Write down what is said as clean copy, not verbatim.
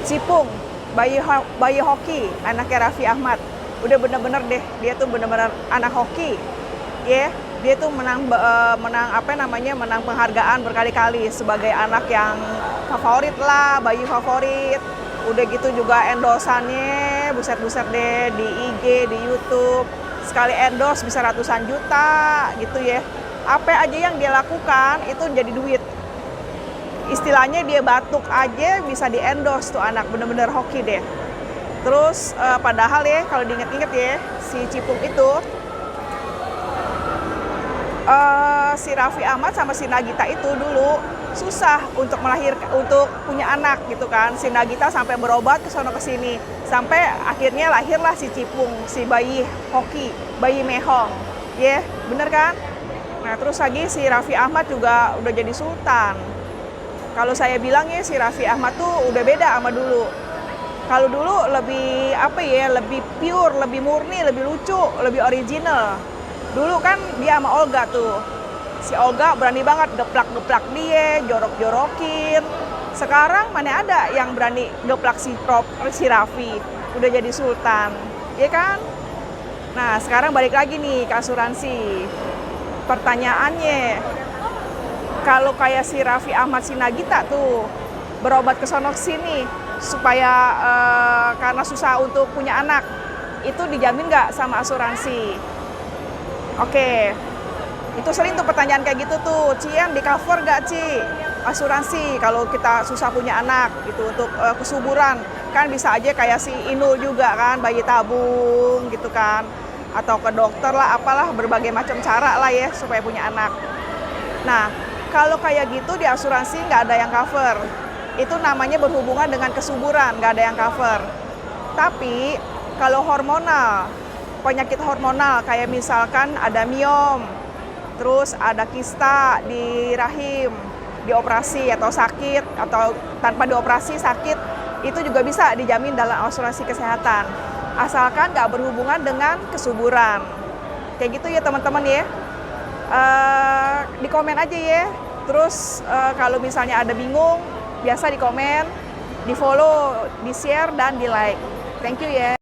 Cipung, bayi hoki, anaknya Raffi Ahmad. Udah bener-bener deh, dia tuh bener-bener anak hoki. Ya, dia tuh menang penghargaan berkali-kali sebagai anak yang favorit lah, bayi favorit. Udah gitu juga endorsannya, buset-buset deh, di IG, di YouTube. Sekali endorse bisa ratusan juta gitu ya. Apa aja yang dia lakukan itu jadi duit. Istilahnya dia batuk aja bisa di endorse tuh anak, bener-bener hoki deh. Terus padahal ya kalau diinget-inget ya, si Cipung itu si Raffi Ahmad sama si Nagita itu dulu susah untuk untuk punya anak gitu kan. Si Nagita sampai berobat ke sono ke sini sampai akhirnya lahirlah si Cipung, si bayi hoki, bayi mehong. Ya, bener kan? Nah, terus lagi si Raffi Ahmad juga udah jadi sultan. Kalau saya bilang ya si Raffi Ahmad tuh udah beda sama dulu. Kalau dulu lebih lebih pure, lebih murni, lebih lucu, lebih original. Dulu kan dia sama Olga tuh. Si Olga berani banget geplak-geplak dia, jorok-jorokin. Sekarang mana ada yang berani geplak si Raffi. Udah jadi sultan, ya kan? Nah, sekarang balik lagi nih ke asuransi. Pertanyaannya, kalau kayak si Raffi Ahmad, si Nagita tuh berobat ke sono sini supaya karena susah untuk punya anak, itu dijamin nggak sama asuransi? Oke, itu sering tuh pertanyaan kayak gitu tuh, Cian di cover gak Ci asuransi kalau kita susah punya anak gitu untuk kesuburan? Kan bisa aja kayak si Inul juga kan, bayi tabung gitu kan, atau ke dokter lah, apalah berbagai macam cara lah ya supaya punya anak. Nah, kalau kayak gitu di asuransi nggak ada yang cover. Itu namanya berhubungan dengan kesuburan, nggak ada yang cover. Tapi kalau hormonal, penyakit hormonal kayak misalkan ada miom, terus ada kista di rahim, dioperasi atau sakit, atau tanpa dioperasi sakit, itu juga bisa dijamin dalam asuransi kesehatan. Asalkan nggak berhubungan dengan kesuburan. Kayak gitu ya teman-teman ya. Di komen aja ya. Terus kalau misalnya ada bingung, biasa di komen, di follow, di share, dan di like. Thank you ya.